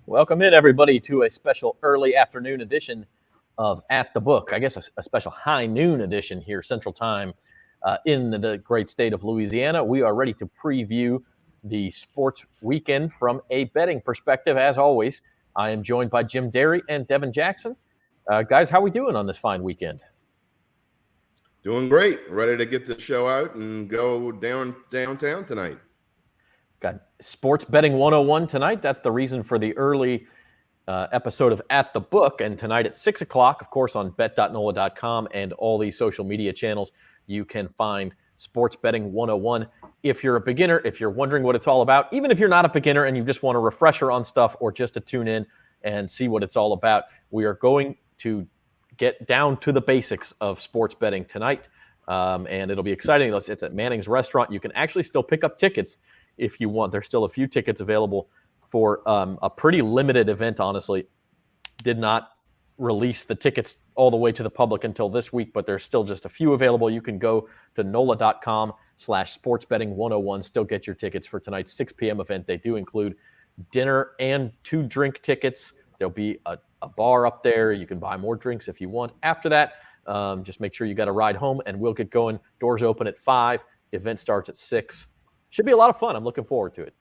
Welcome in, everybody, to a special early afternoon edition of At the Book. I guess a special high noon edition here, Central Time, in the great state of Louisiana. We are ready to preview the sports weekend from a betting perspective. As always, I am joined by Jim Derry and Devin Jackson. Guys, how are we doing on this fine weekend? Doing great. Ready to get the show out and go downtown tonight. Got Sports Betting 101 tonight. That's the reason for the early episode of At the Book. And tonight at 6 o'clock, of course, on bet.NOLA.com and all these social media channels, you can find Sports Betting 101. If you're a beginner, if you're wondering what it's all about, even if you're not a beginner and you just want a refresher on stuff or just to tune in and see what it's all about, we are going to get down to the basics of sports betting tonight. And it'll be exciting. It's at Manning's Restaurant. You can actually still pick up tickets if you want. There's still a few tickets available for a pretty limited event, honestly. Did not release the tickets all the way to the public until this week, but there's still just a few available. You can go to NOLA.com/sportsbetting101. Still get your tickets for tonight's 6 p.m. event. They do include dinner and 2 drink tickets. There'll be a bar up there. You can buy more drinks if you want. After that, just make sure you got a ride home, and we'll get going. Doors open at 5. Event starts at 6. Should be a lot of fun. I'm looking forward to it.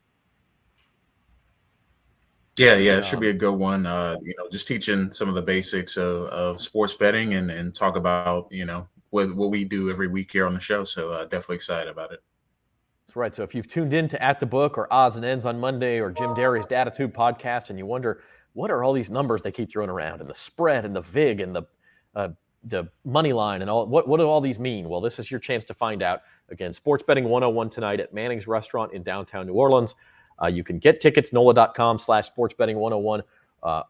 Yeah, it should be a good one. Just teaching some of the basics of sports betting and talk about, what we do every week here on the show. So definitely excited about it. That's right. So if you've tuned in to At the Book or Odds and Ends on Monday or Jim Derry's Datitude podcast and you wonder, what are all these numbers they keep throwing around and the spread and the VIG and the money line and all, what do all these mean? Well, this is your chance to find out. Again, Sports Betting 101 tonight at Manning's Restaurant in downtown New Orleans. You can get tickets, NOLA.com/sportsbetting101,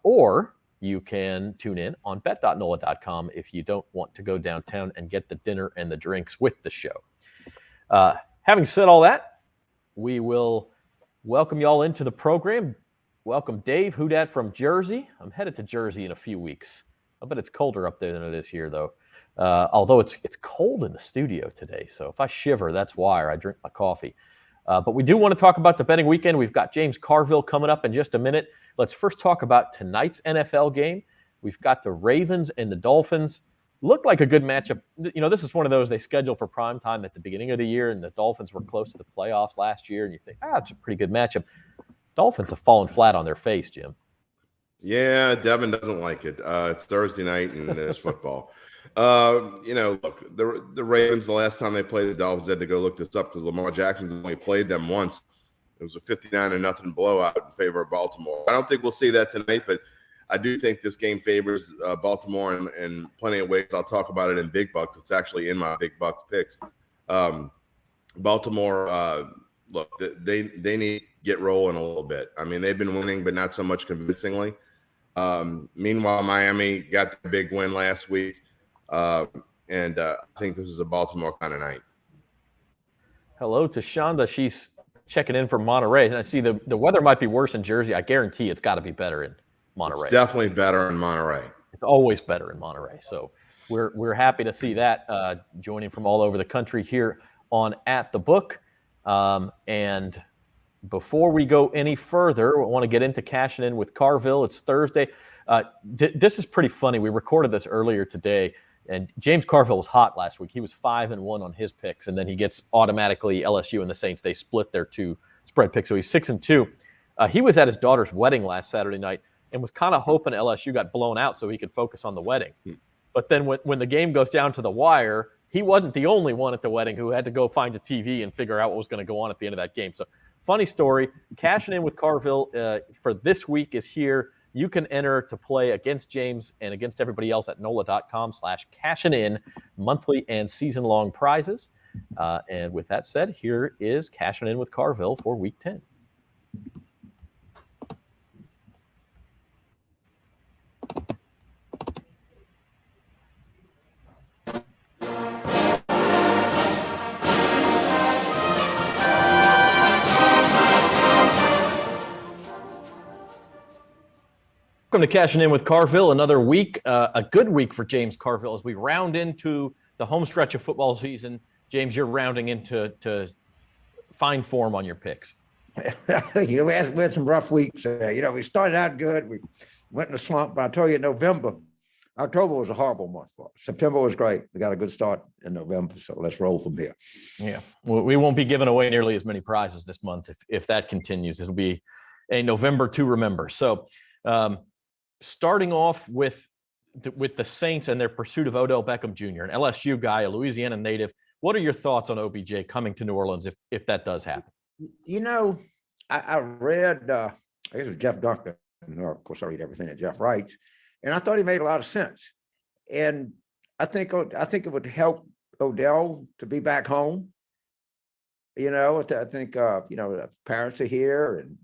or you can tune in on bet.NOLA.com if you don't want to go downtown and get the dinner and the drinks with the show. Having said all that, we will welcome y'all into the program. Welcome Dave Hudat from Jersey. I'm headed to Jersey in a few weeks. I bet it's colder up there than it is here, though. Although it's cold in the studio today, so if I shiver, that's why, or I drink my coffee. But we do want to talk about the betting weekend. We've got James Carville coming up in just a minute. Let's first talk about tonight's NFL game. We've got the Ravens and the Dolphins. Looked like a good matchup. This is one of those they scheduled for prime time at the beginning of the year, and the Dolphins were close to the playoffs last year, and you think, it's a pretty good matchup. Dolphins have fallen flat on their face, Jim. Yeah, Devin doesn't like it. It's Thursday night and there's football. Look, the Ravens, the last time they played the Dolphins, had to go look this up because Lamar Jackson's only played them once. It was a 59-0 blowout in favor of Baltimore. I don't think we'll see that tonight, but I do think this game favors Baltimore in plenty of ways. I'll talk about it in Big Bucks. It's actually in my Big Bucks picks. Baltimore, look, they need to get rolling a little bit. I mean, they've been winning, but not so much convincingly. Meanwhile, Miami got the big win last week. And I think this is a Baltimore kind of night. Hello to Shonda. She's checking in from Monterey. And I see the weather might be worse in Jersey. I guarantee it's got to be better in Monterey. It's definitely better in Monterey. It's always better in Monterey. So we're happy to see that joining from all over the country here on At the Book. And before we go any further, I want to get into Cashin in with Carville. It's Thursday. This is pretty funny. We recorded this earlier today. And James Carville was hot last week. He was 5-1 on his picks, and then he gets automatically LSU and the Saints. They split their 2 spread picks, so he's 6-2. He was at his daughter's wedding last Saturday night and was kind of hoping LSU got blown out so he could focus on the wedding. But then when the game goes down to the wire, he wasn't the only one at the wedding who had to go find a TV and figure out what was going to go on at the end of that game. So funny story. Cashing in with Carville for this week is here. You can enter to play against James and against everybody else at NOLA.com/cashin-in, monthly and season-long prizes. And with that said, here is Cashin' In with Carville for Week 10. Welcome to Cashin' In with Carville. Another week, a good week for James Carville as we round into the home stretch of football season. James, you're rounding into fine form on your picks. We had some rough weeks. We started out good. We went in a slump, but I told you, October was a horrible month for us. September was great. We got a good start in November, so let's roll from here. Yeah, well, we won't be giving away nearly as many prizes this month if that continues. It'll be a November to remember. So, starting off with the Saints and their pursuit of Odell Beckham Jr., an LSU guy, a Louisiana native. What are your thoughts on OBJ coming to New Orleans if that does happen? I read, I guess it was Jeff Duncan. Of course, I read everything that Jeff writes, and I thought he made a lot of sense. And I think it would help Odell to be back home. I think the parents are here and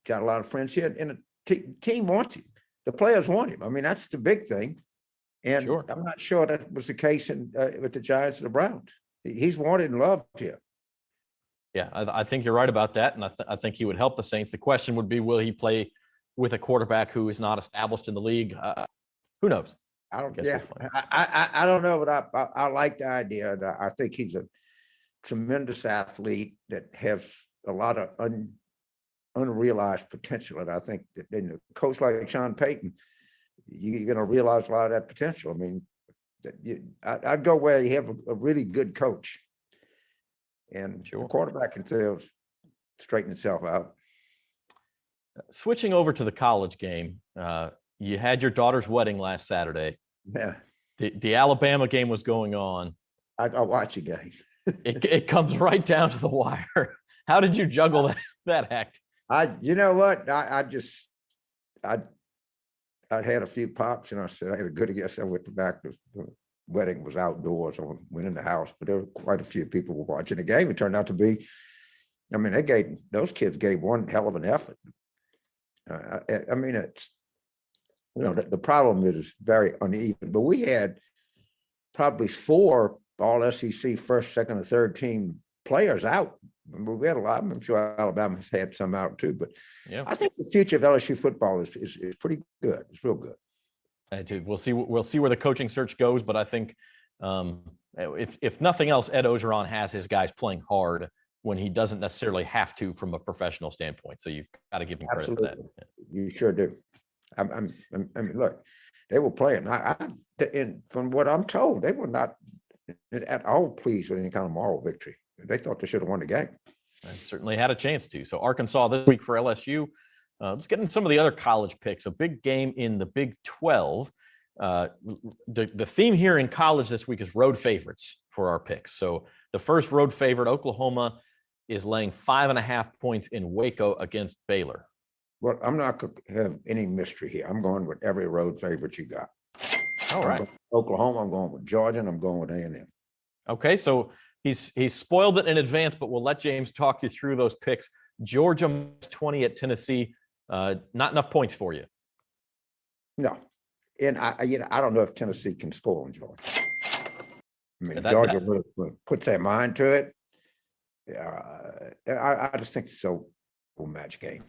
got a lot of friends here, and the team wants him. The players want him. I mean, that's the big thing. And sure. I'm not sure that was the case with the Giants and the Browns. He's wanted and loved here. Yeah, I think you're right about that, and I think he would help the Saints. The question would be, will he play with a quarterback who is not established in the league? Who knows? I don't know, but I like the idea. I think he's a tremendous athlete that has a lot of unrealized potential, and I think that in a coach like Sean Payton, you're going to realize a lot of that potential. I mean, I'd go where you have a really good coach, and sure. The quarterback can straighten itself out. Switching over to the college game, you had your daughter's wedding last Saturday. Yeah. The Alabama game was going on. I watch a game. It comes right down to the wire. How did you juggle that act? You know what? I had a few pops, and I said I had a good guess. I went back. The wedding was outdoors. I went in the house, but there were quite a few people were watching the game. It turned out to be, I mean, those kids gave one hell of an effort. I mean, it's the problem is very uneven. But we had probably 4 all SEC first, second, and third team players out. We had a lot. I'm sure Alabama's had some out too, but yeah. I think the future of LSU football is pretty good. It's real good. I do. We'll see where the coaching search goes, but I think if nothing else, Ed Ogeron has his guys playing hard when he doesn't necessarily have to from a professional standpoint. So you've got to give him credit for that. You sure do. I mean, look, they were playing. And from what I'm told, they were not at all pleased with any kind of moral victory. They thought they should have won the game. They certainly had a chance to. So Arkansas this week for LSU. Let's get into some of the other college picks. A big game in the Big 12. The theme here in college this week is road favorites for our picks. So the first road favorite, Oklahoma, is laying 5.5 points in Waco against Baylor. Well, I'm not going to have any mystery here. I'm going with every road favorite you got. All right. Oklahoma, I'm going with Georgia, and I'm going with A&M. Okay, so he's spoiled it in advance, but we'll let James talk you through those picks. Georgia 20 at Tennessee, not enough points for you. No, and I don't know if Tennessee can score on Georgia. I mean, Georgia puts their mind to it. I just think it's a match game.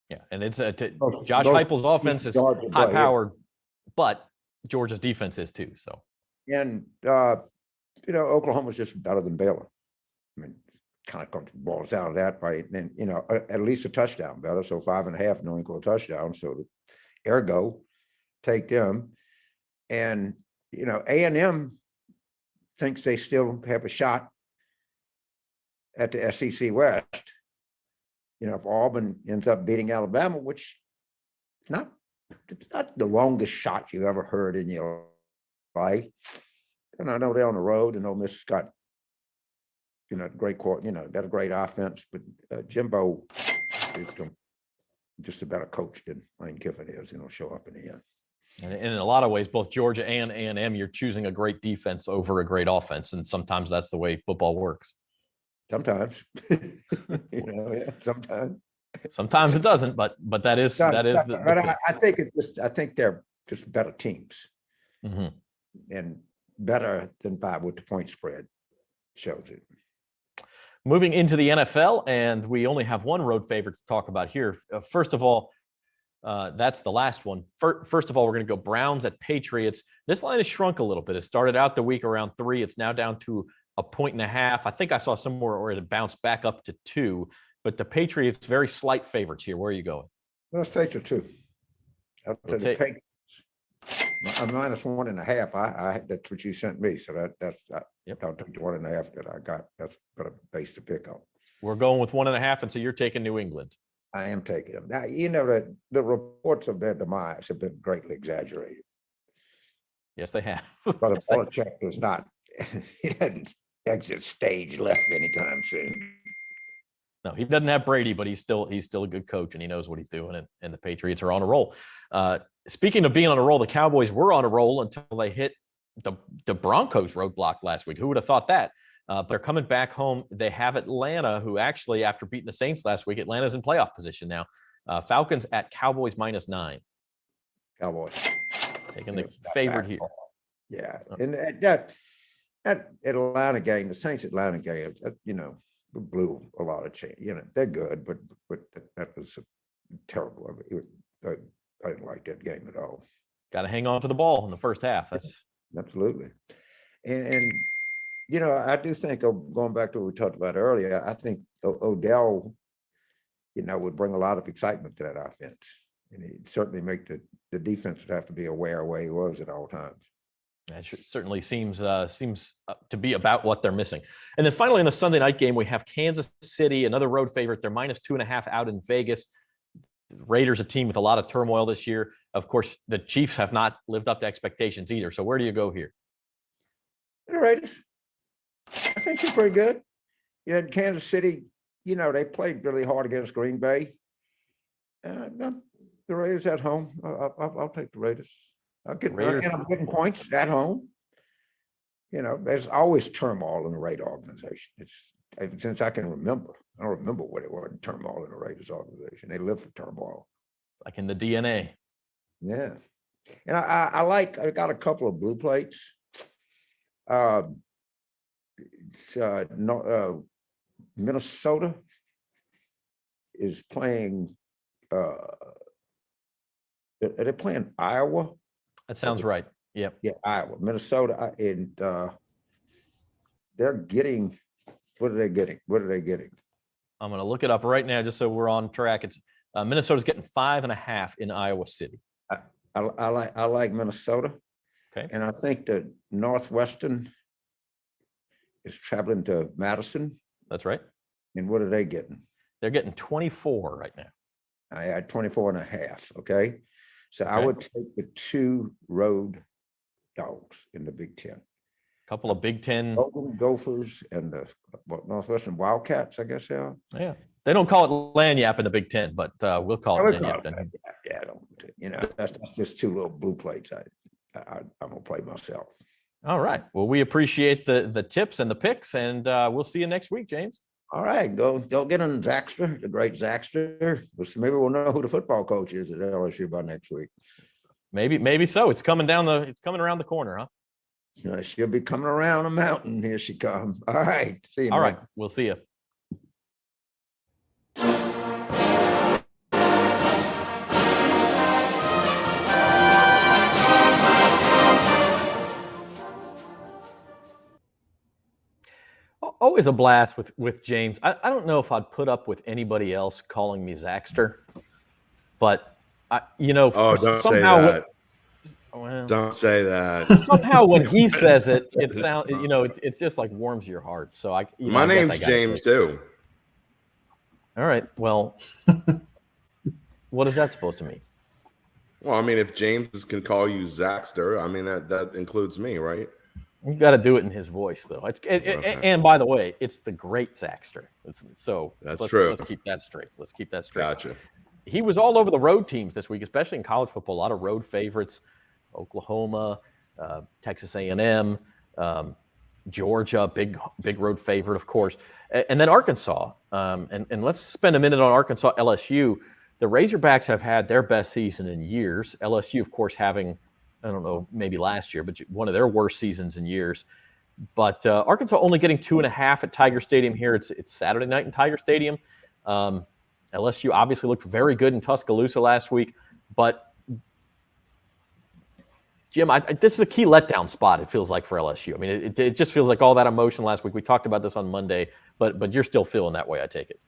Yeah, and it's Josh Heupel's offense is high-powered, but Georgia's defense is too. So, and Oklahoma's just better than Baylor. I mean, kind of boils down to that, right? And at least a touchdown better. So 5.5, no equal touchdown. So ergo, take them. And A&M thinks they still have a shot at the SEC West. If Auburn ends up beating Alabama, which it's not the longest shot you ever heard in your life. And I know they're on the road, and Ole Miss got, great court, got a great offense, but Jimbo is just a better coach than Lane Kiffin is, show up in the end. And in a lot of ways, both Georgia and A&M, you're choosing a great defense over a great offense, and sometimes that's the way football works. Sometimes, sometimes. Sometimes it doesn't, but that is. But I think I think they're just better teams, mm-hmm. and better than by what the point spread shows it. Moving into the NFL, and we only have one road favorite to talk about here. First of all, That's the last one. First of all, we're going to go Browns at Patriots. This line has shrunk a little bit. It started out the week around 3. It's now down to 1.5. I think I saw somewhere where it bounced back up to 2. But the Patriots, very slight favorites here. Where are you going? Let's take the 2. I'll We'll take take- a -1.5. I that's what you sent me. So that's Yep. I'll take the 1.5 that I got. That's got a base to pick up. We're going with 1.5, and so you're taking New England. I am taking them. Now, you know that the reports of their demise have been greatly exaggerated. Yes, they have. But Yes, they- Belichick does not, he doesn't exit stage left anytime soon. No, he doesn't have Brady, but he's still a good coach, and he knows what he's doing, and the Patriots are on a roll. Speaking of being on a roll, the Cowboys were on a roll until they hit the Broncos roadblock last week. Who would have thought that? But they're coming back home. They have Atlanta, who actually, after beating the Saints last week, Atlanta's in playoff position now. Falcons at Cowboys -9. Cowboys. Taking the It's not favorite bad here. at all. Yeah, and that Atlanta game, the Saints Atlanta game, blew a lot of change. They're good, but that was terrible. I didn't like that game at all. Got to hang on to the ball in the first half. That's Absolutely. And I do think, going back to what we talked about earlier, I think Odell, would bring a lot of excitement to that offense. And he'd certainly make the defense would have to be aware of where he was at all times. That certainly seems to be about what they're missing. And then finally, in the Sunday night game, we have Kansas City, another road favorite. They're -2.5 out in Vegas. Raiders, a team with a lot of turmoil this year. Of course, the Chiefs have not lived up to expectations either. So where do you go here? The Raiders, I think they're pretty good. Kansas City, they played really hard against Green Bay. No, the Raiders at home. I'll take the Raiders. Raiders. And I'm getting points at home. There's always turmoil in the Raider organization. It's ever since I can remember. I don't remember what it was in turmoil in the Raiders organization. They live for turmoil. Like in the DNA. Yeah. And I got a couple of blue plates. Minnesota is playing. Are they playing Iowa? That sounds right. Yep. Yeah, Iowa, Minnesota, and they're getting. What are they getting? I'm going to look it up right now just so we're on track. It's Minnesota's getting 5.5 in Iowa City. I like Minnesota. Okay. And I think that Northwestern is traveling to Madison. That's right. And what are they getting? They're getting 24 right now. I had 24.5. Okay. So I Okay. would take the 2 road dogs in the Big Ten. Couple of Big Ten. Golden Gophers and the Northwestern Wildcats, I guess they are. Yeah. They don't call it Lanyap in the Big Ten, but we'll call it Lanyap then. Yeah, that's just 2 little blue plates. I'm gonna play myself. All right. Well, we appreciate the tips and the picks, and we'll see you next week, James. All right, go get on Zaxter, the great Zaxter. Maybe we'll know who the football coach is at LSU by next week. Maybe so. It's coming around the corner, huh? She'll be coming around the mountain. Here she comes. All right. See you. All man. right. We'll see you. Always a blast with James. I don't know if I'd put up with anybody else calling me Zaxter, but Oh, don't say somehow that. well, Don't say that. somehow when he says it, it sounds it's just like warms your heart. So My I guess name's I gotta James say it. too. All right. Well, what is that supposed to mean? Well, I mean, if James can call you Zaxter, I mean that includes me, right? You got to do it in his voice, though. Okay. And by the way, it's the great Zaxter. That's true. Let's keep that straight. Gotcha. He was all over the road teams this week, especially in college football. A lot of road favorites: Oklahoma, Texas A&M, Georgia, big road favorite, of course, and then Arkansas. And let's spend a minute on Arkansas LSU. The Razorbacks have had their best season in years. LSU, of course, having, I don't know, maybe last year, but one of their worst seasons in years. But Arkansas only getting 2.5 at Tiger Stadium here. It's Saturday night in Tiger Stadium. LSU obviously looked very good in Tuscaloosa last week. But Jim, this is a key letdown spot, it feels like, for LSU. I mean, it just feels like all that emotion last week. We talked about this on Monday, but you're still feeling that way, I take it.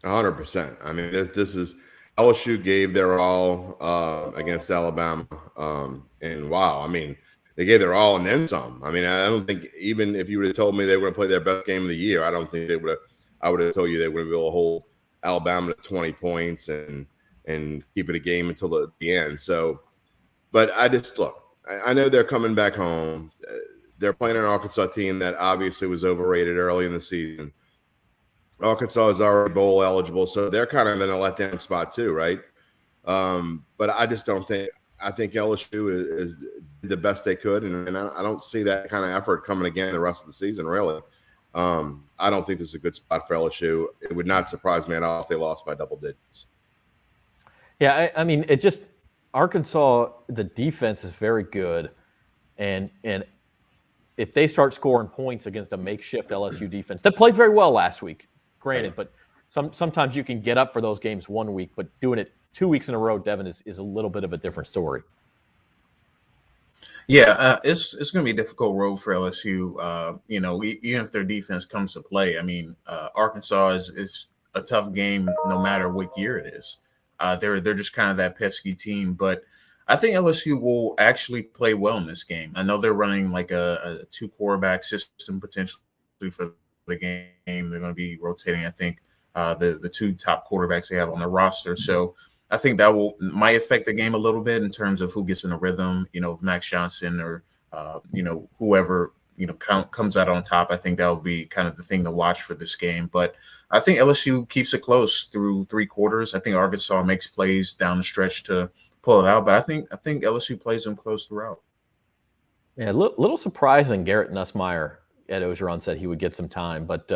100%. I mean, this is LSU gave their all against Alabama. And wow, I mean, they gave their all and then some. I mean, I don't think, even if you would have told me they were going to play their best game of the year, I don't think they would have. I would have told you they would be able to hold Alabama to 20 points and keep it a game until the end. So, but I just look. I know they're coming back home. They're playing an Arkansas team that obviously was overrated early in the season. Arkansas is already bowl eligible, so they're kind of in a letdown spot too, right? But I just don't think – I think LSU is the best they could, and I don't see that kind of effort coming again the rest of the season, really. I don't think this is a good spot for LSU. It would not surprise me at all if they lost by double digits. Yeah, I mean, it just – Arkansas, the defense is very good, and if they start scoring points against a makeshift LSU defense that played very well last week, granted, but sometimes you can get up for those games 1 week, but doing it 2 weeks in a row, Devin, is a little bit of a different story. Yeah, it's going to be a difficult road for LSU. Even if their defense comes to play, I mean, Arkansas is a tough game no matter what year it is. They're just kind of that pesky team, but I think LSU will actually play well in this game. I know they're running like a 2-quarterback system potentially for the game. They're going to be rotating, I think, the 2 top quarterbacks they have on the roster. So I think that might affect the game a little bit in terms of who gets in the rhythm, of Max Johnson or, whoever, comes out on top. I think that will be kind of the thing to watch for this game. But I think LSU keeps it close through 3 quarters. I think Arkansas makes plays down the stretch to pull it out. But I think LSU plays them close throughout. Yeah, a little surprising. Garrett Nussmeier at Ogeron said he would get some time, but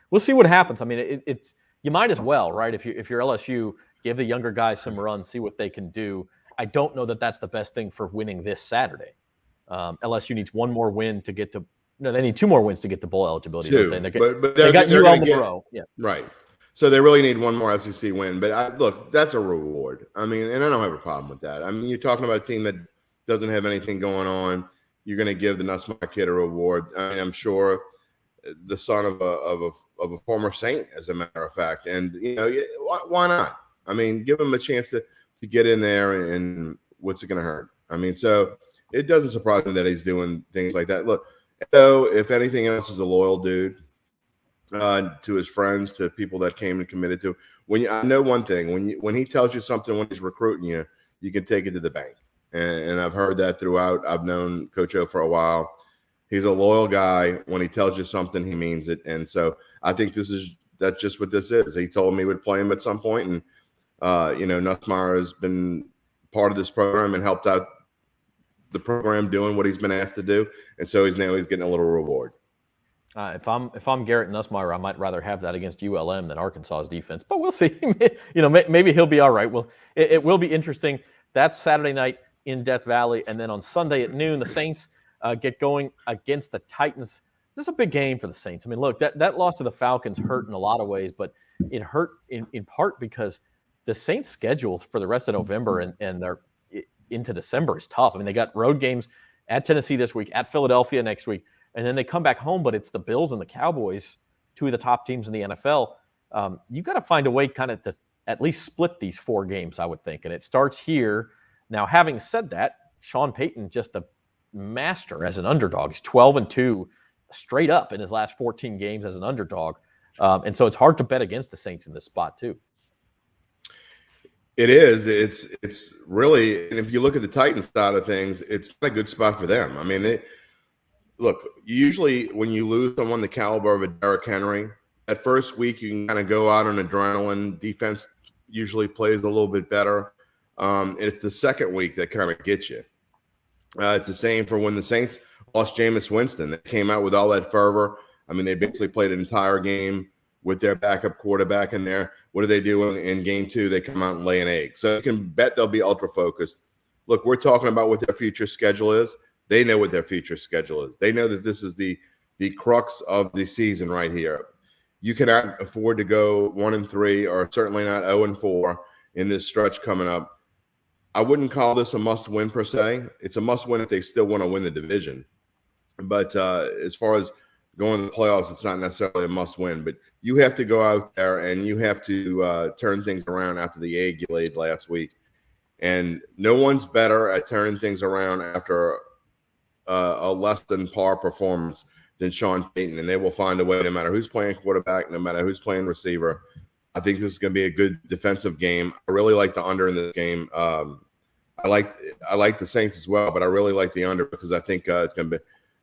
we'll see what happens. I mean, it's you might as well, right? If you're LSU, give the younger guys some runs, see what they can do. I don't know that that's the best thing for winning this Saturday. LSU needs one more win to get to. No, they need 2 more wins to get to bowl eligibility. Two, but they got UL Monroe. Yeah, right. So they really need one more SEC win. But look, that's a reward. I mean, and I don't have a problem with that. I mean, you're talking about a team that doesn't have anything going on. You're going to give the Nussmeier kid a reward. I mean, I'm sure the son of a former Saint, as a matter of fact. And why not? I mean, give him a chance to get in there, and what's it going to hurt? I mean, so it doesn't surprise me that he's doing things like that. Look, if anything else, is a loyal dude to his friends, to people that came and committed to. I know one thing: when he tells you something, when he's recruiting you, you can take it to the bank. And I've heard that throughout. I've known Coach O for a while. He's a loyal guy. When he tells you something, he means it. And so I think that's just what this is. He told me he would play him at some point, and Nussmeier has been part of this program and helped out the program doing what he's been asked to do, and so he's getting a little reward. If I'm Garrett Nussmeier, I might rather have that against ULM than Arkansas's defense, but we'll see. Maybe he'll be all right. Well, it will be interesting. That's Saturday night in Death Valley, and then on Sunday at noon, the Saints get going against the Titans. This is a big game for the Saints. I mean, look, that loss to the Falcons hurt in a lot of ways, but it hurt in part because the Saints' schedule for the rest of November and their into December is tough. I mean, they got road games at Tennessee this week, at Philadelphia next week, and then they come back home, but it's the Bills and the Cowboys, 2 of the top teams in the NFL. You got to find a way kind of to at least split these 4 games, I would think, and it starts here. Now, having said that, Sean Payton, just a master as an underdog. He's 12-2 straight up in his last 14 games as an underdog, and so it's hard to bet against the Saints in this spot too. It is. It's really, and if you look at the Titans side of things, it's not a good spot for them. I mean, usually when you lose someone the caliber of a Derrick Henry, that first week you can kind of go out on adrenaline. Defense usually plays a little bit better. It's the second week that kind of gets you. It's the same for when the Saints lost Jameis Winston. They came out with all that fervor. I mean, they basically played an entire game with their backup quarterback in there. What do they do in game 2? They come out and lay an egg. So you can bet they'll be ultra-focused. Look, we're talking about what their future schedule is. They know what their future schedule is. They know that this is the crux of the season right here. You cannot afford to go 1-3 or certainly not 0-4 in this stretch coming up I wouldn't call this a must-win per se. It's a must-win if they still want to win the division. But as far as going to the playoffs, it's not necessarily a must-win. But you have to go out there and you have to turn things around after the egg you laid last week. And no one's better at turning things around after a less than par performance than Sean Payton. And they will find a way, no matter who's playing quarterback, no matter who's playing receiver. I think this is going to be a good defensive game. I really like the under in this game. I like the Saints as well, but I really like the under because I think it's going to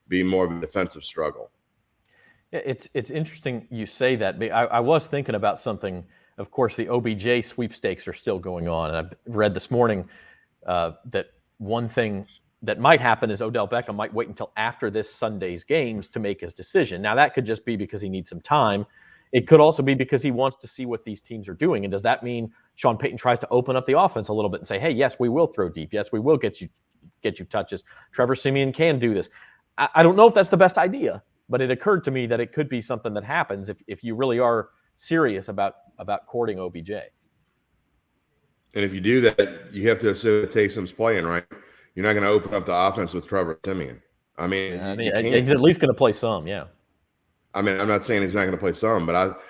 be more of a defensive struggle. Yeah, it's interesting you say that. I was thinking about something. Of course, the OBJ sweepstakes are still going on. And I read this morning that one thing that might happen is Odell Beckham might wait until after this Sunday's games to make his decision. Now, that could just be because he needs some time. It could also be because he wants to see what these teams are doing. And does that mean Sean Payton tries to open up the offense a little bit and say, hey, yes, we will throw deep. Yes, we will get you touches. Trevor Siemian can do this. I don't know if that's the best idea, but it occurred to me that it could be something that happens if you really are serious about courting OBJ. And if you do that, you have to assume that Taysom's playing, right? You're not going to open up the offense with Trevor Siemian. I mean, he's at least going to play some, yeah. I mean, I'm not saying he's not going to play some, but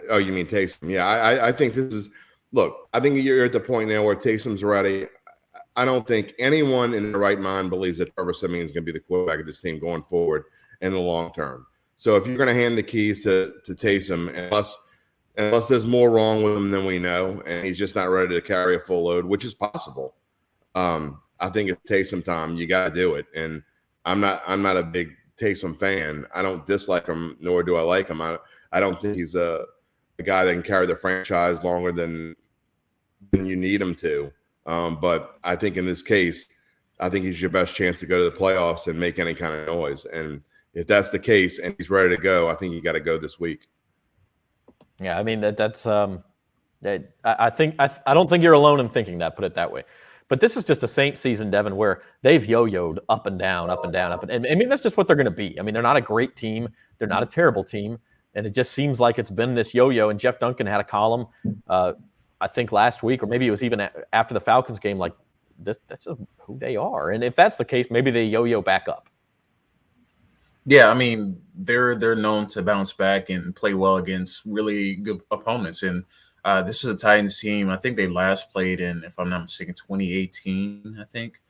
oh, you mean Taysom? Yeah, I think this is. Look, I think you're at the point now where Taysom's ready. I don't think anyone in their right mind believes that Trevor Siemian is going to be the quarterback of this team going forward in the long term. So if you're going to hand the keys to Taysom, unless there's more wrong with him than we know, and he's just not ready to carry a full load, which is possible. I think it's Taysom time. You got to do it, and I'm not a big Taysom fan. I don't dislike him, nor do I like him. I don't think he's a guy that can carry the franchise longer than you need him to. But I think in this case, I think he's your best chance to go to the playoffs and make any kind of noise. And if that's the case and he's ready to go, I think you got to go this week. Yeah, I mean that's. I don't think you're alone in thinking that. Put it that way. But this is just a Saints season, Devin, where they've yo-yoed up and down, up and down, up and I mean, that's just what they're going to be. I mean, they're not a great team. They're not a terrible team. And it just seems like it's been this yo-yo. And Jeff Duncan had a column, I think last week, or maybe it was even after the Falcons game, like that's who they are. And if that's the case, maybe they yo-yo back up. Yeah, I mean, they're known to bounce back and play well against really good opponents. And this is a Titans team. I think they last played in, if I'm not mistaken, 2018, I think.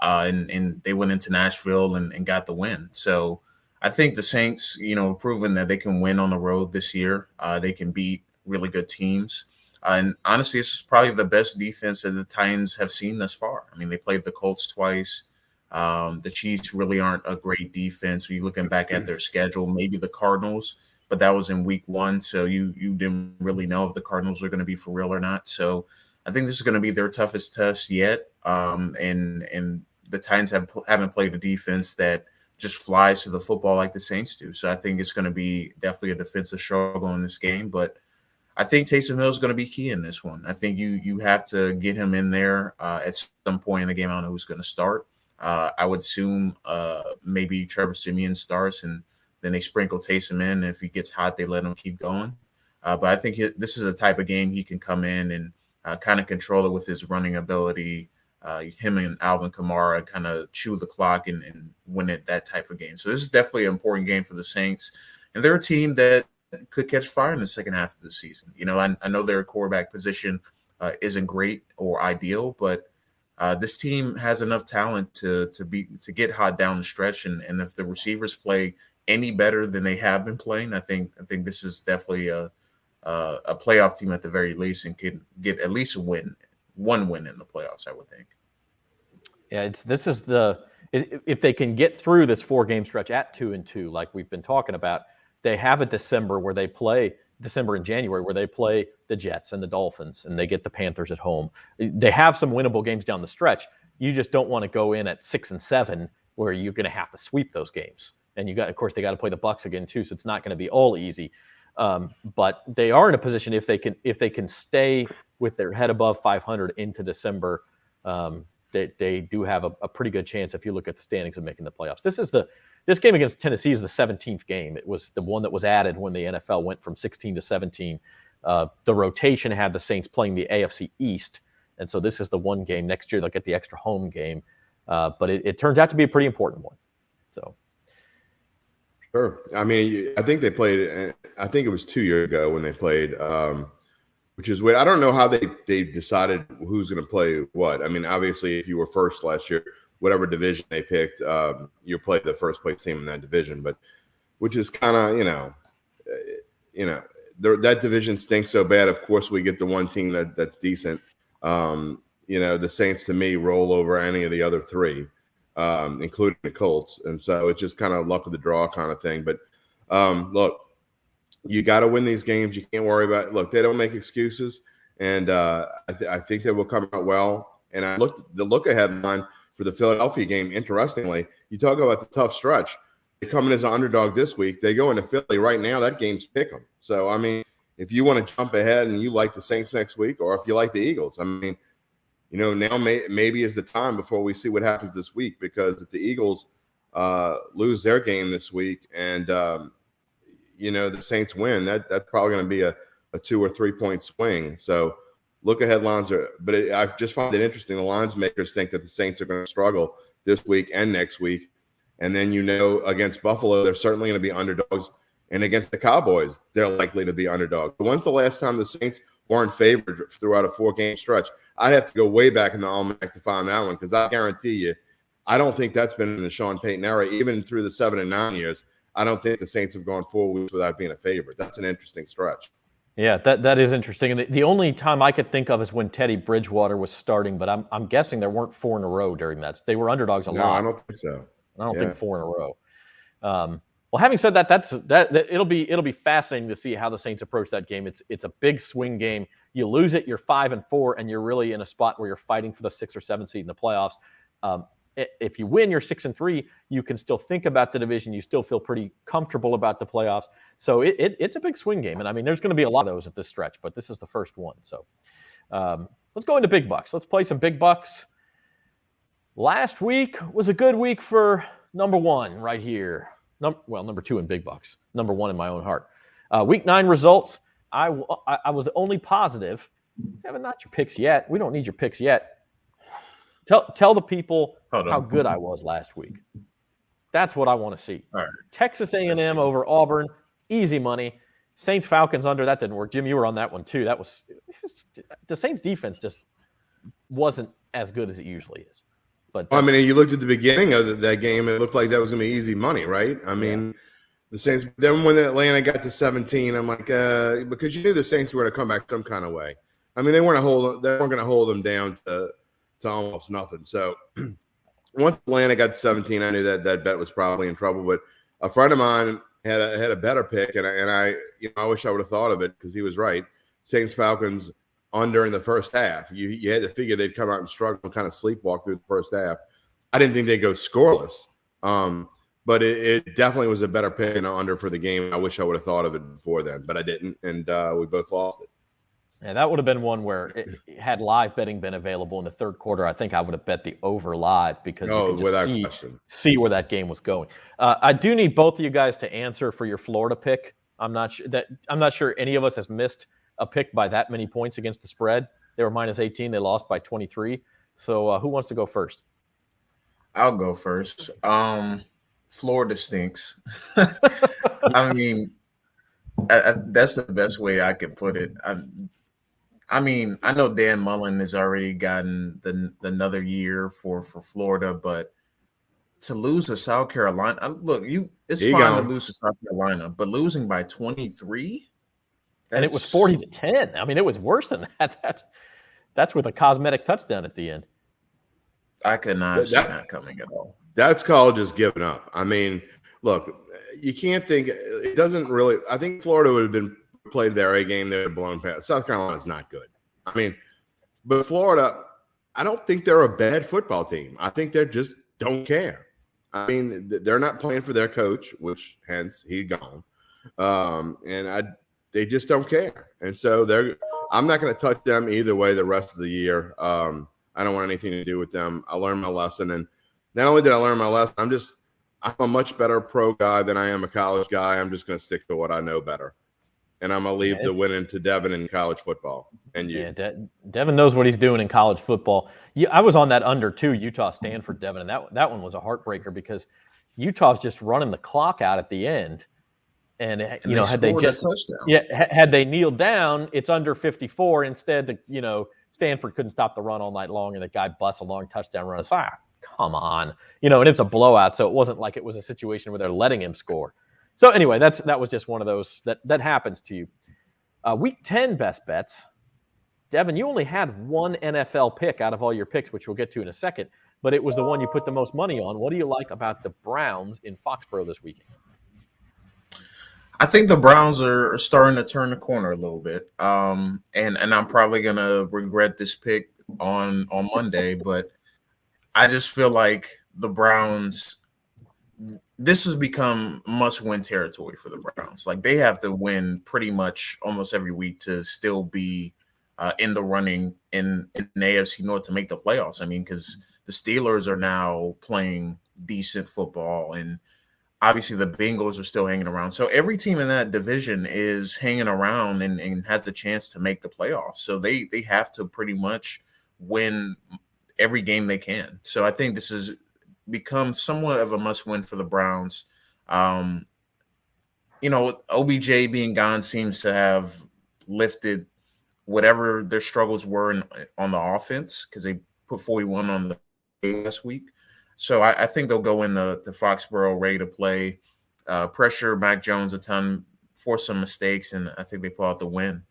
And they went into Nashville and got the win. So I think the Saints, proven that they can win on the road this year. They can beat really good teams. And honestly, this is probably the best defense that the Titans have seen thus far. I mean, they played the Colts twice. The Chiefs really aren't a great defense. When you're looking back at their schedule, maybe the Cardinals, but that was in week 1. So you didn't really know if the Cardinals are going to be for real or not. So I think this is going to be their toughest test yet. And the Titans haven't played a defense that just flies to the football like the Saints do. So I think it's going to be definitely a defensive struggle in this game. But I think Taysom Hill is going to be key in this one. I think you have to get him in there at some point in the game. I don't know who's going to start. I would assume maybe Trevor Siemian starts, and then they sprinkle Taysom in. If he gets hot, they let him keep going. But I think this is a type of game he can come in and kind of control it with his running ability. Him and Alvin Kamara kind of chew the clock and win it, that type of game. So this is definitely an important game for the Saints. And they're a team that could catch fire in the second half of the season. I know their quarterback position isn't great or ideal, but this team has enough talent to get hot down the stretch. And if the receivers play any better than they have been playing, I think this is definitely a playoff team at the very least, and can get at least one win in the playoffs, I would think. Yeah, if they can get through this 4-game stretch at 2-2, like we've been talking about, they have a December and January where they play the Jets and the Dolphins, and they get the Panthers at home. They have some winnable games down the stretch. You just don't want to go in at 6-7 where you're going to have to sweep those games. And of course, they got to play the Bucs again too, so it's not going to be all easy. But they are in a position if they can stay with their head above 500 into December. They do have a pretty good chance if you look at the standings of making the playoffs. This game against Tennessee is the 17th game. It was the one that was added when the NFL went from 16 to 17. The rotation had the Saints playing the AFC East, And so this is the one game. Next year they'll get the extra home game. But it turns out to be a pretty important one. So. Sure. I mean, I think they played, I think it was 2 years ago when they played, which is weird. I don't know how they decided who's going to play what. I mean, obviously, if you were first last year, whatever division they picked, you played the first place team in that division. But which is kind of, that division stinks so bad. Of course, we get the one team that's decent. The Saints, to me, roll over any of the other three, including the Colts. And so it's just kind of luck of the draw kind of thing. But look, you got to win these games. You can't worry about it. Look, they don't make excuses. And I think they will come out well. And I looked the look-ahead line for the Philadelphia game. Interestingly, you talk about the tough stretch. They come in as an underdog this week. They go into Philly right now. That game's pick 'em. So, I mean, if you want to jump ahead and you like the Saints next week, or if you like the Eagles, I mean, now maybe is the time before we see what happens this week, because if the Eagles lose their game this week and, the Saints win, that's probably going to be a 2 or 3 point swing. So look ahead lines I just find it interesting. The lines makers think that the Saints are going to struggle this week and next week. And then, against Buffalo, they're certainly going to be underdogs. And against the Cowboys, they're likely to be underdogs. But when's the last time the Saints weren't favored throughout a 4-game stretch? I'd have to go way back in the almanac to find that one, because I guarantee you, I don't think that's been in the Sean Payton era. Even through the 7 and 9 years, I don't think the Saints have gone 4 weeks without being a favorite. That's an interesting stretch. Yeah, that is interesting. And the only time I could think of is when Teddy Bridgewater was starting, but I'm guessing there weren't 4 in a row during that. They were underdogs a lot. No, I don't think so. I don't think 4 in a row. Well, having said that, it'll be fascinating to see how the Saints approach that game. It's a big swing game. You lose it, you're 5-4, and you're really in a spot where you're fighting for the 6 or 7 seed in the playoffs. If you win, you're 6-3. You can still think about the division. You still feel pretty comfortable about the playoffs. So it's a big swing game, and I mean, there's going to be a lot of those at this stretch, but this is the first one. So let's go into big bucks. Let's play some big bucks. Last week was a good week for number 1 right here. Number 2 in big bucks. Number 1 in my own heart. Week 9 results. I was only positive. Devin, not your picks yet. We don't need your picks yet. Tell the people how good I was last week. That's what I want to see. All right. Texas A&M over Auburn, easy money. Saints Falcons under, that didn't work. Jim, you were on that one too. The Saints defense just wasn't as good as it usually is. But I mean, you looked at the beginning of that game, it looked like that was going to be easy money, right? I mean, the Saints. Then when Atlanta got to 17, I'm like, because you knew the Saints were going to come back some kind of way. I mean, they weren't going to hold them down to almost nothing. So once Atlanta got to 17, I knew that bet was probably in trouble. But a friend of mine had a better pick, and I wish I would have thought of it, because he was right. Saints Falcons under in the first half. You had to figure they'd come out and struggle and kind of sleepwalk through the first half. I didn't think they'd go scoreless, but it definitely was a better pick and under for the game. I wish I would have thought of it before then, but I didn't, and we both lost it. Yeah, that would have been one where had live betting been available in the third quarter, I think I would have bet the over live, because you could just see where that game was going. I do need both of you guys to answer for your Florida pick. I'm not sure any of us has missed a pick by that many points against the spread. They were minus 18. They lost by 23. So who wants to go first? I'll go first. Florida stinks. I mean, that's the best way I could put it. I mean, I know Dan Mullen has already gotten another year for Florida, but to lose to South Carolina, look, it's fine to lose to South Carolina, but losing by 23. And it was 40-10. I mean, it was worse than that. That's with a cosmetic touchdown at the end. I could not see that coming at all. That's called just giving up. I mean, look, you can't think it doesn't really. I think Florida would have been played their A game. They would have blown past. South Carolina's not good. I mean, but Florida, I don't think they're a bad football team. I think they just don't care. I mean, they're not playing for their coach, which hence he's gone. They just don't care. And so I'm not going to touch them either way the rest of the year. I don't want anything to do with them. I learned my lesson. And not only did I learn my lesson, I'm a much better pro guy than I am a college guy. I'm just going to stick to what I know better. and I'm going to leave the winning to Devin in college football. And you. Yeah, Devin knows what he's doing in college football. I was on that under too, Utah Stanford, Devin, and that one was a heartbreaker because Utah's just running the clock out at the end. And had they kneeled down, it's under 54. Instead, Stanford couldn't stop the run all night long, and the guy busts a long touchdown run. It's like, come on, and it's a blowout, so it wasn't like it was a situation where they're letting him score. So anyway, that was just one of those that happens to you. Week 10 best bets. Devin, you only had one NFL pick out of all your picks, which we'll get to in a second, but it was the one you put the most money on. What do you like about the Browns in Foxborough this weekend? I think the Browns are starting to turn the corner a little bit, and I'm probably gonna regret this pick on Monday, but I just feel like the Browns. This has become must-win territory for the Browns. Like they have to win pretty much almost every week to still be in the running in the AFC North to make the playoffs. I mean, because the Steelers are now playing decent football and. Obviously, the Bengals are still hanging around. So every team in that division is hanging around and has the chance to make the playoffs. So they have to pretty much win every game they can. So I think this has become somewhat of a must-win for the Browns. OBJ being gone seems to have lifted whatever their struggles were on the offense because they put 41 on the last week. So I think they'll go in the Foxborough ready to play, pressure Mac Jones a ton, force some mistakes, and I think they pull out the win.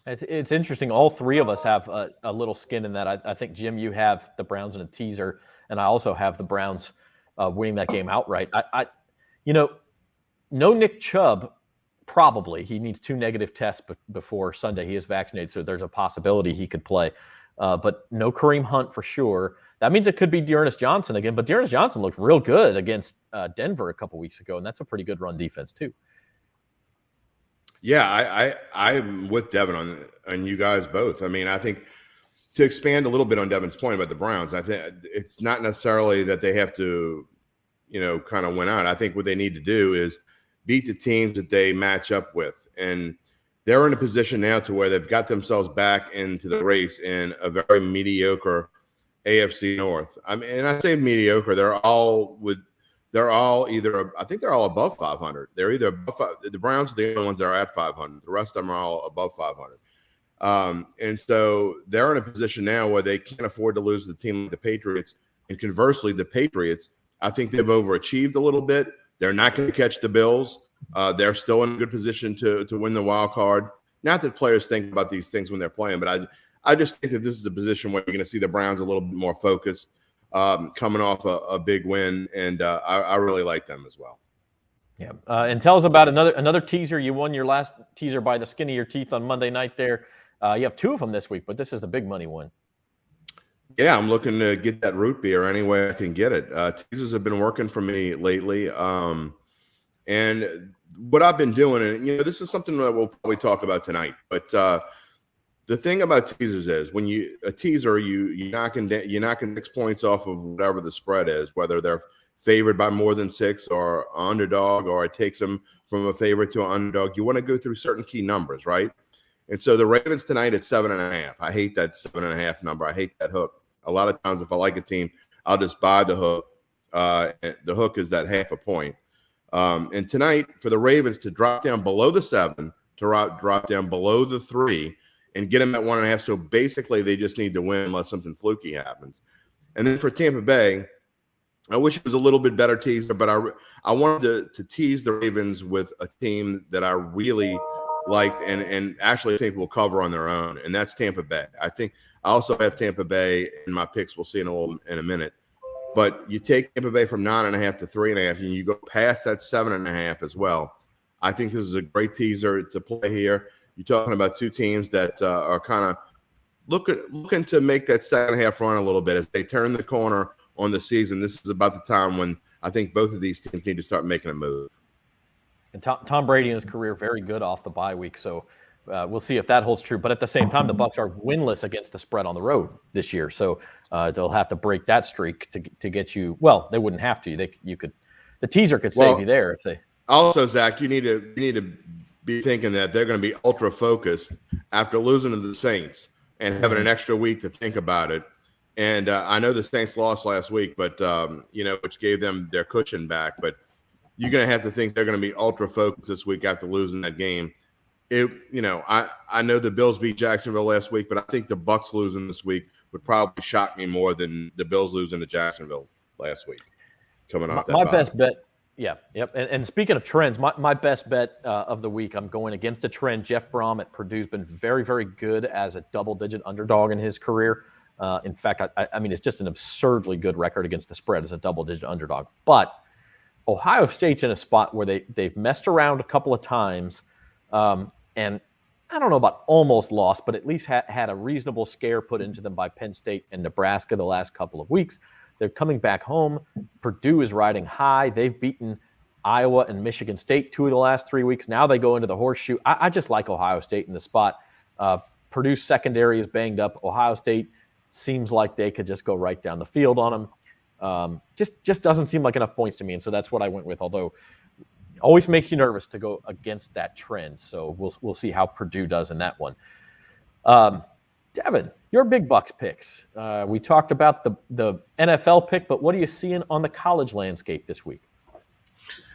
It's interesting. All three of us have a little skin in that. I think, Jim, you have the Browns in a teaser, and I also have the Browns winning that game outright. No Nick Chubb, probably. He needs 2 negative tests before Sunday. He is vaccinated, so there's a possibility he could play. But no Kareem Hunt for sure. That means it could be Dearness Johnson again, but Dearness Johnson looked real good against Denver a couple weeks ago, and that's a pretty good run defense too. Yeah, I'm with Devin on you guys both. I mean, I think to expand a little bit on Devin's point about the Browns, I think it's not necessarily that they have to, kind of win out. I think what they need to do is beat the teams that they match up with, and they're in a position now to where they've got themselves back into the race in a very mediocre AFC North. I mean, and I say mediocre. They're all either. I think they're all above 500. They're either above. The Browns are the only ones that are at 500. The rest of them are all above 500. And so they're in a position now where they can't afford to lose the team like the Patriots. And conversely, the Patriots, I think they've overachieved a little bit. They're not going to catch the Bills. They're still in a good position to win the wild card. Not that players think about these things when they're playing, but I just think that this is a position where you're going to see the Browns a little bit more focused, coming off a big win, and I really like them as well. Yeah, and tell us about another teaser. You won your last teaser by the skin of your teeth on Monday night there. You have 2 of them this week, but this is the big money one. Yeah, I'm looking to get that root beer any way I can get it. Teasers have been working for me lately, and what I've been doing, and this is something that we'll probably talk about tonight, but the thing about teasers is when a teaser, you're knocking 6 points off of whatever the spread is, whether they're favored by more than 6 or underdog, or it takes them from a favorite to an underdog. You want to go through certain key numbers, right? And so the Ravens tonight at 7.5. I hate that 7.5 number. I hate that hook. A lot of times if I like a team, I'll just buy the hook. The hook is that half a point. And tonight for the Ravens to drop down below the 7, to drop down below the 3, and get them at 1.5. So basically, they just need to win unless something fluky happens. And then for Tampa Bay, I wish it was a little bit better teaser, but I wanted to tease the Ravens with a team that I really liked and actually think will cover on their own, and that's Tampa Bay. I also have Tampa Bay in my picks. We'll see in a minute. But you take Tampa Bay from 9.5 to 3.5, and you go past that 7.5 as well. I think this is a great teaser to play here. You're talking about 2 teams that are kind of looking to make that second half run a little bit as they turn the corner on the season. This is about the time when I think both of these teams need to start making a move. And Tom Brady in his career very good off the bye week, so we'll see if that holds true. But at the same time, the Bucs are winless against the spread on the road this year, so they'll have to break that streak to get you. Well, they wouldn't have to. The teaser could save you there if they. Also, Zach, you need to be thinking that they're going to be ultra focused after losing to the Saints and having an extra week to think about it. And I know the Saints lost last week, but which gave them their cushion back. But you're going to have to think they're going to be ultra focused this week after losing that game. I know the Bills beat Jacksonville last week, but I think the Bucs losing this week would probably shock me more than the Bills losing to Jacksonville last week. Coming off that my bye. best bet. Yeah, yep. And speaking of trends, my best bet of the week, I'm going against a trend. Jeff Brom at Purdue's been very, very good as a double-digit underdog in his career. In fact, I mean, it's just an absurdly good record against the spread as a double-digit underdog. But Ohio State's in a spot where they've messed around a couple of times, and I don't know about almost lost, but at least had a reasonable scare put into them by Penn State and Nebraska the last couple of weeks. They're coming back home. Purdue is riding high. They've beaten Iowa and Michigan State 2 of the last 3 weeks. Now they go into the horseshoe. I just like Ohio State in the spot. Purdue's secondary is banged up. Ohio State seems like they could just go right down the field on them. Just doesn't seem like enough points to me, and so that's what I went with, although it always makes you nervous to go against that trend. So we'll see how Purdue does in that one. Devin, your big bucks picks. We talked about the NFL pick, but what are you seeing on the college landscape this week?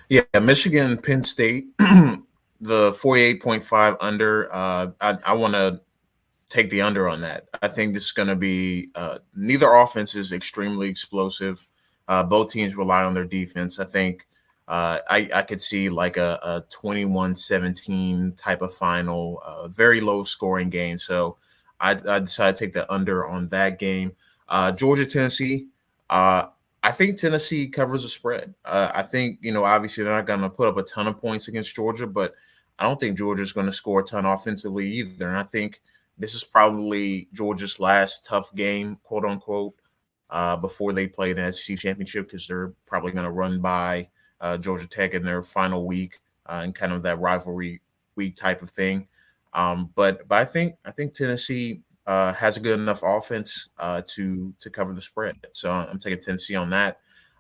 Yeah, Michigan, Penn State, the 48.5 under. I want to take the under on that. I think this is going to be neither offense is extremely explosive. Both teams rely on their defense. I think I could see like a 21-17 type of final, very low scoring game. So I decided to take the under on that game. Georgia, Tennessee. I think Tennessee covers the spread. I think, obviously they're not going to put up a ton of points against Georgia, but I don't think Georgia's going to score a ton offensively either. And I think this is probably Georgia's last tough game, quote unquote, before they play the SEC championship, because they're probably going to run by Georgia Tech in their final week and kind of that rivalry week type of thing. But I think Tennessee has a good enough offense to cover the spread. So I'm taking Tennessee on that.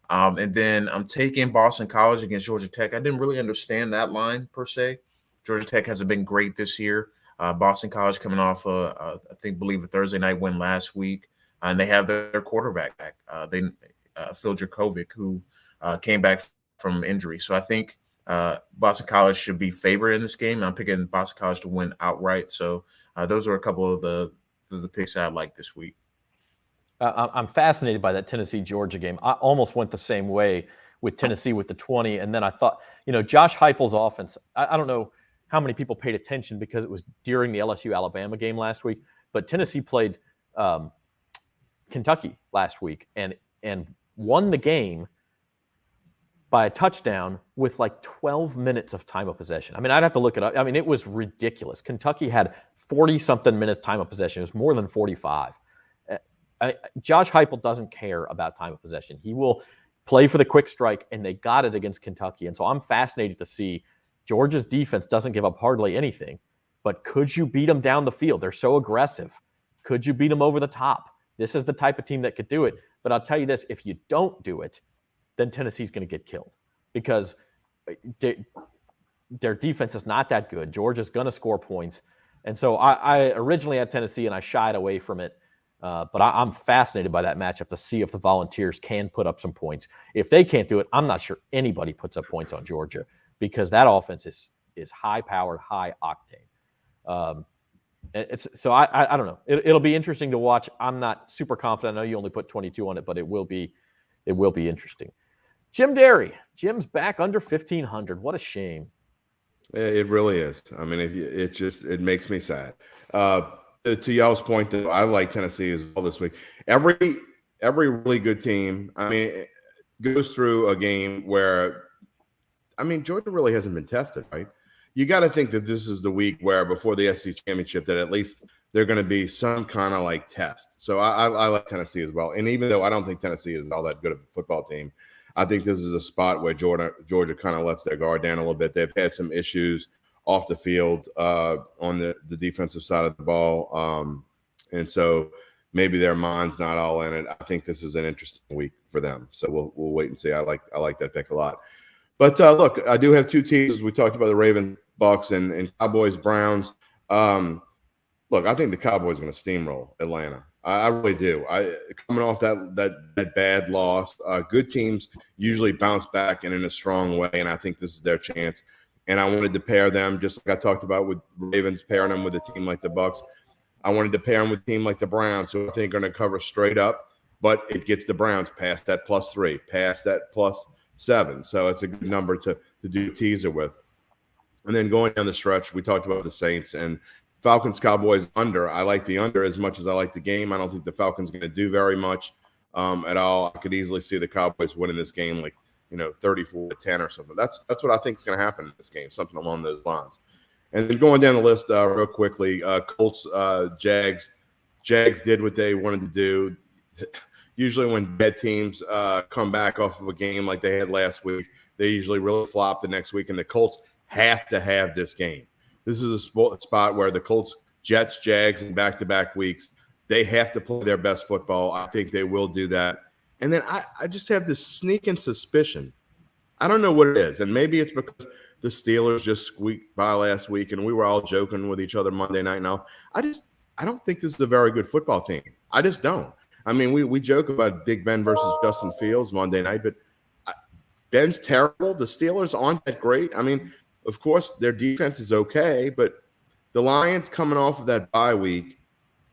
And then I'm taking Boston College against Georgia Tech. I didn't really understand that line per se. Georgia Tech hasn't been great this year. Boston College coming off believe a Thursday night win last week, and they have their quarterback back. Phil Dracovic, who came back from injury. So I think Boston College should be favored in this game. I'm picking Boston College to win outright. So those are a couple of the picks I like this week. I'm fascinated by that Tennessee-Georgia game. I almost went the same way with Tennessee with the 20, and then I thought, Josh Heupel's offense, I don't know how many people paid attention because it was during the LSU-Alabama game last week, but Tennessee played Kentucky last week and won the game by a touchdown with like 12 minutes of time of possession. I mean, I'd have to look it up. I mean, it was ridiculous. Kentucky had 40-something minutes time of possession. It was more than 45. Josh Heupel doesn't care about time of possession. He will play for the quick strike, and they got it against Kentucky. And so I'm fascinated to see Georgia's defense doesn't give up hardly anything, but could you beat them down the field? They're so aggressive. Could you beat them over the top? This is the type of team that could do it. But I'll tell you this, if you don't do it, then Tennessee's going to get killed because their defense is not that good. Georgia's going to score points. And so I originally had Tennessee, and I shied away from it. But I'm fascinated by that matchup to see if the Volunteers can put up some points. If they can't do it, I'm not sure anybody puts up points on Georgia because that offense is high-powered, high-octane. So I don't know. It'll be interesting to watch. I'm not super confident. I know you only put 22 on it, but it will be interesting. Jim Derry. Jim's back under 1,500. What a shame. It really is. I mean, it makes me sad. To y'all's point, though, I like Tennessee as well this week. Every really good team, I mean, goes through a game where, I mean, Georgia really hasn't been tested, right? You got to think that this is the week where before the SEC championship that at least they're going to be some kind of like test. So I like Tennessee as well. And even though I don't think Tennessee is all that good of a football team, I think this is a spot where Georgia kind of lets their guard down a little bit. They've had some issues off the field on the defensive side of the ball. And so maybe their mind's not all in it. I think this is an interesting week for them. So we'll wait and see. I like that pick a lot. But look, I do have two teams. We talked about the Ravens, Bucks and Cowboys Browns. Look, I think the Cowboys are going to steamroll Atlanta. I really do. Coming off that bad loss, good teams usually bounce back and in a strong way, and I think this is their chance. And I wanted to pair them, just like I talked about with Ravens, pairing them with a team like the Bucks. I wanted to pair them with a team like the Browns, who I think are going to cover straight up, but it gets the Browns past that +3, past that +7. So it's a good number to do a teaser with. And then going down the stretch, we talked about the Saints and Falcons, Cowboys under. I like the under as much as I like the game. I don't think the Falcons going to do very much at all. I could easily see the Cowboys winning this game, like 34-10 or something. That's what I think is going to happen in this game, something along those lines. And then going down the list real quickly, Colts, Jags. Jags did what they wanted to do. Usually when bad teams come back off of a game like they had last week, they usually really flop the next week, and the Colts have to have this game. This is a spot where the Colts, Jets, Jags, in back-to-back weeks, they have to play their best football. I think they will do that. And then I just have this sneaking suspicion. I don't know what it is, and maybe it's because the Steelers just squeaked by last week, and we were all joking with each other Monday night. Now, I don't think this is a very good football team. I just don't. I mean, we joke about Big Ben versus Justin Fields Monday night, but Ben's terrible. The Steelers aren't that great. I mean, of course, their defense is okay, but the Lions coming off of that bye week,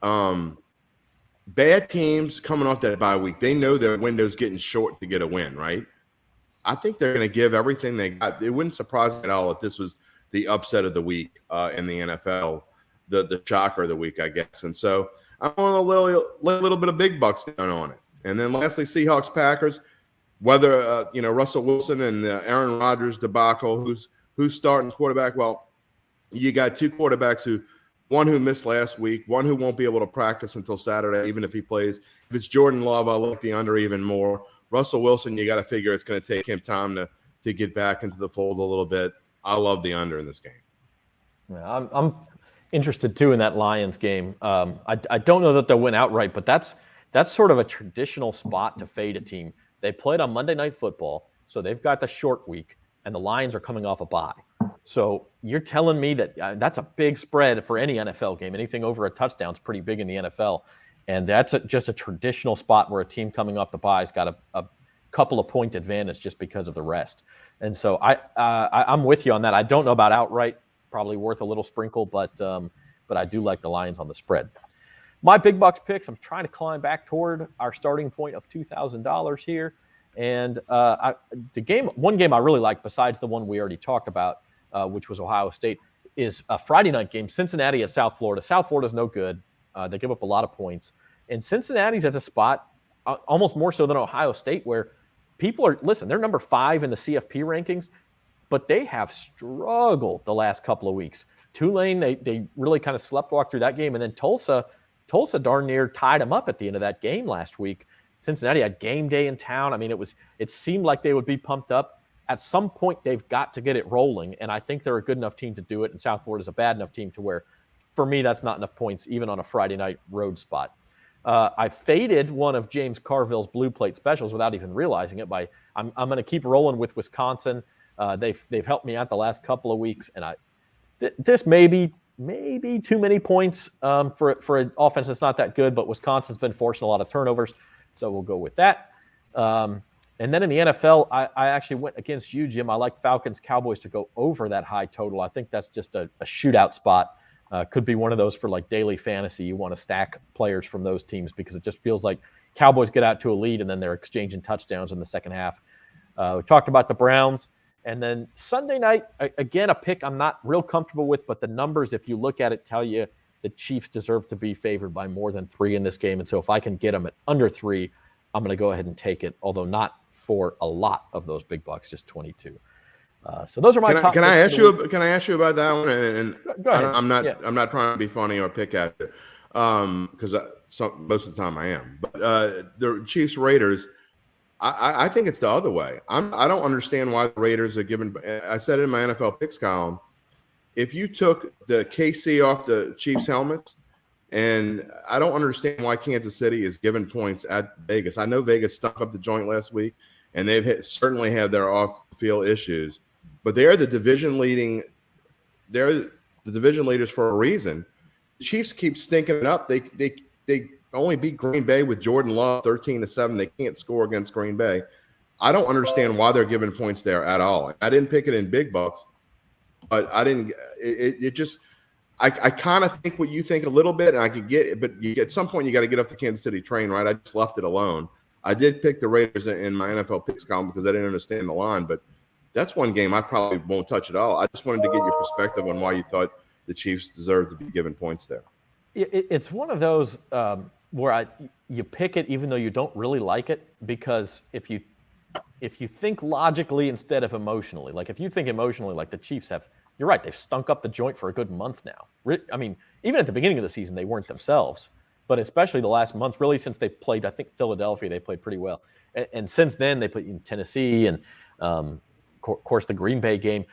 bad teams coming off that bye week, they know their window's getting short to get a win, right? I think they're going to give everything they got. It wouldn't surprise me at all if this was the upset of the week in the NFL, the shocker of the week, I guess. And so I want a little bit of big bucks down on it. And then lastly, Seahawks, Packers, whether, Russell Wilson and the Aaron Rodgers debacle, who's starting quarterback? Well, you got two quarterbacks one who missed last week, one who won't be able to practice until Saturday, even if he plays. If it's Jordan Love, I like the under even more. Russell Wilson, you got to figure it's going to take him time to get back into the fold a little bit. I love the under in this game. Yeah, I'm interested too in that Lions game. I don't know that they'll win outright, but that's sort of a traditional spot to fade a team. They played on Monday Night Football, so they've got the short week, and the Lions are coming off a bye. So you're telling me that that's a big spread for any NFL game. Anything over a touchdown is pretty big in the NFL. And that's just a traditional spot where a team coming off the bye has got a couple of point advantage just because of the rest. And so I'm with you on that. I don't know about outright, probably worth a little sprinkle, but I do like the Lions on the spread. My big bucks picks, I'm trying to climb back toward our starting point of $2,000 here. And one game I really like, besides the one we already talked about, which was Ohio State, is a Friday night game, Cincinnati at South Florida. South Florida's no good. They give up a lot of points. And Cincinnati's at a spot, almost more so than Ohio State, where people they're number 5 in the CFP rankings, but they have struggled the last couple of weeks. Tulane, they really kind of sleptwalked through that game. And then Tulsa darn near tied them up at the end of that game last week. Cincinnati had game day in town. I mean, it seemed like they would be pumped up. At some point, they've got to get it rolling, and I think they're a good enough team to do it, and South Florida's a bad enough team to where, for me, that's not enough points, even on a Friday night road spot. I faded one of James Carville's blue plate specials without even realizing it. I'm going to keep rolling with Wisconsin. They've helped me out the last couple of weeks, and this may be too many points for an offense that's not that good, but Wisconsin's been forcing a lot of turnovers, so we'll go with that. And then in the NFL, I actually went against you, Jim. I like Falcons, Cowboys to go over that high total. I think that's just a shootout spot. Could be one of those for like daily fantasy. You want to stack players from those teams because it just feels like Cowboys get out to a lead and then they're exchanging touchdowns in the second half. We talked about the Browns. And then Sunday night, again, a pick I'm not real comfortable with, but the numbers, if you look at it, tell you the Chiefs deserve to be favored by more than 3 in this game. And so if I can get them at under 3, I'm going to go ahead and take it, although not for a lot of those big bucks, just 22. So those are my top. Can I ask you about that one? And go ahead. I'm not trying to be funny or pick at it, because most of the time I am. But the Chiefs Raiders, I think it's the other way. I don't understand why the Raiders are given. I said it in my NFL picks column. If you took the KC off the Chiefs helmets, and I don't understand why Kansas City is given points at Vegas. I know Vegas stuck up the joint last week, and they've certainly had their off-field issues. But they are the division-leading they're the division leaders for a reason. The Chiefs keep stinking it up. They only beat Green Bay with Jordan Love 13-7. They can't score against Green Bay. I don't understand why they're giving points there at all. I didn't pick it in big bucks, but I didn't. It just. I kind of think what you think a little bit, and I could get it, but at some point you got to get off the Kansas City train, right? I just left it alone. I did pick the Raiders in my NFL picks column because I didn't understand the line, but that's one game I probably won't touch at all. I just wanted to get your perspective on why you thought the Chiefs deserved to be given points there. It's one of those where you pick it even though you don't really like it, because if you think logically instead of emotionally, like if you think emotionally like the Chiefs have, you're right, they've stunk up the joint for a good month now. I mean, even at the beginning of the season, they weren't themselves, but especially the last month, really since they played, I think, Philadelphia, they played pretty well. And since then, they played in Tennessee and, of course, the Green Bay game.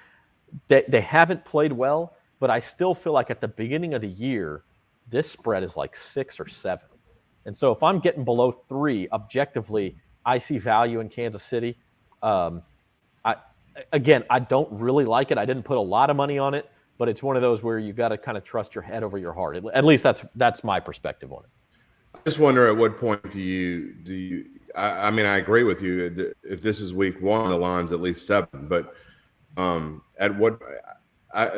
They haven't played well, but I still feel like at the beginning of the year, this spread is like 6 or 7. And so if I'm getting below 3, objectively, I see value in Kansas City. Again, I don't really like it. I didn't put a lot of money on it, but it's one of those where you got to kind of trust your head over your heart. At least that's my perspective on it. I just wonder at what point do you? I mean, I agree with you. If this is week 1, the line's at least 7. But at what?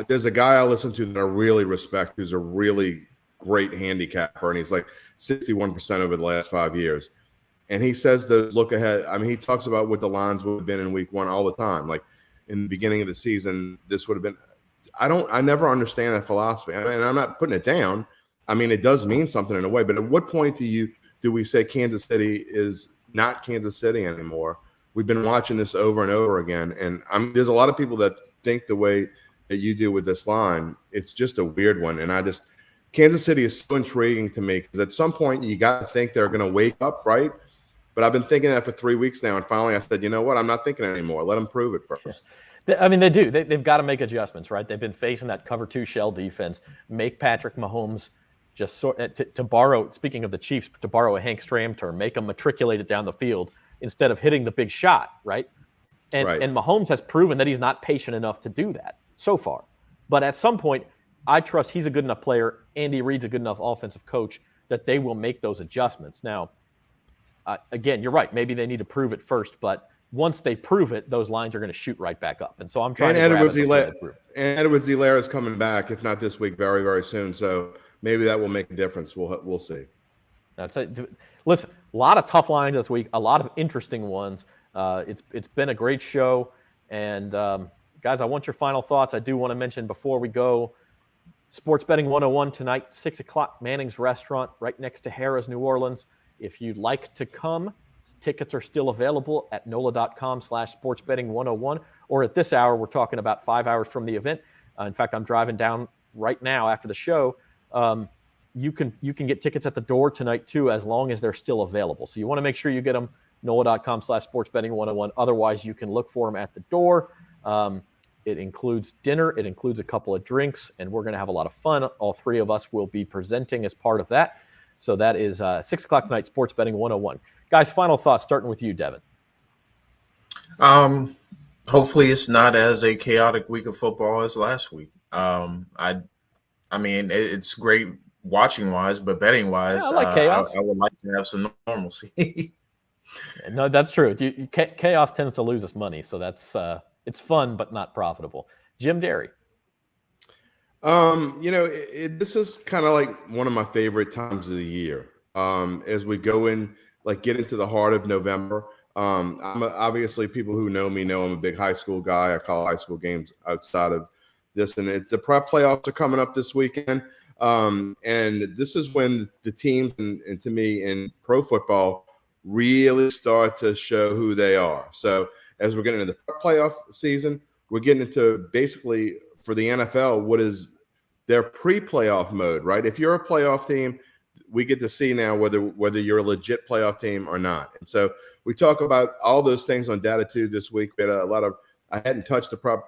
There's a guy I listen to that I really respect, who's a really great handicapper, and he's like 61% over the last 5 years. And he says the look ahead. I mean, he talks about what the lines would have been in week 1 all the time. Like in the beginning of the season, this would have been. I never understand that philosophy. And I'm not putting it down. I mean, it does mean something in a way. But at what point do we say Kansas City is not Kansas City anymore? We've been watching this over and over again. And there's a lot of people that think the way that you do with this line. It's just a weird one. And Kansas City is so intriguing to me because at some point you got to think they're going to wake up, right? But I've been thinking that for 3 weeks now, and finally I said, you know what? I'm not thinking anymore. Let them prove it first. I mean, they do. They've got to make adjustments, right? They've been facing that cover 2 shell defense. Make Patrick Mahomes just to borrow, speaking of the Chiefs, to borrow a Hank Stram term, make them matriculate it down the field instead of hitting the big shot, right? And Mahomes has proven that he's not patient enough to do that so far. But at some point, I trust he's a good enough player, Andy Reid's a good enough offensive coach, that they will make those adjustments. Now, again, you're right. Maybe they need to prove it first, but once they prove it, those lines are going to shoot right back up. And so I'm trying to grab it. And Edwards-Helaire is coming back, if not this week, very, very soon. So maybe that will make a difference. We'll see. Listen, a lot of tough lines this week, a lot of interesting ones. It's been a great show. And guys, I want your final thoughts. I do want to mention before we go, Sports Betting 101 tonight, 6 o'clock, Manning's Restaurant, right next to Harrah's, New Orleans. If you'd like to come, tickets are still available at NOLA.com/sportsbetting101. Or at this hour, we're talking about 5 hours from the event. In fact, I'm driving down right now after the show. You can get tickets at the door tonight too, as long as they're still available. So you want to make sure you get them, NOLA.com/sportsbetting101. Otherwise, you can look for them at the door. It includes dinner. It includes a couple of drinks, and we're going to have a lot of fun. All 3 of us will be presenting as part of that. So that is 6 o'clock tonight, Sports Betting 101. Guys, final thoughts, starting with you, Devin. Hopefully it's not as a chaotic week of football as last week. I mean, it's great watching wise, but betting wise, I like chaos. I would like to have some normalcy. No, that's true. Chaos tends to lose us money, so that's it's fun but not profitable. Jim Derry. This is kind of like one of my favorite times of the year. As we go in, get into the heart of November. Obviously, people who know me know I'm a big high school guy. I call high school games outside of this, and the prep playoffs are coming up this weekend. And this is when the teams, and to me, in pro football, really start to show who they are. So as we're getting into the playoff season, we're getting into basically for the NFL what is their pre-playoff mode, right? If you're a playoff team, we get to see now whether you're a legit playoff team or not. And so we talk about all those things on Datitude this week. We had a lot of – I hadn't touched the prep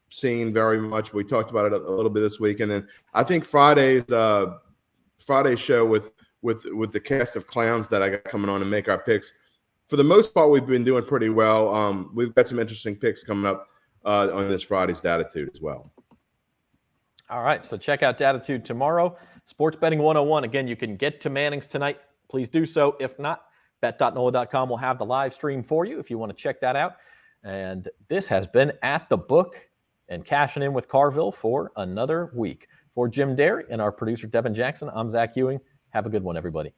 scene very much. But we talked about it a little bit this week. And then I think Friday's show with the cast of clowns that I got coming on to make our picks, for the most part, we've been doing pretty well. We've got some interesting picks coming up on this Friday's Datitude as well. All right, so check out Datitude tomorrow. Sports Betting 101. Again, you can get to Manning's tonight. Please do so. If not, bet.NOLA.com will have the live stream for you if you want to check that out. And this has been At the Book and Cashing In with Carville for another week. For Jim Derry and our producer, Devin Jackson, I'm Zach Ewing. Have a good one, everybody.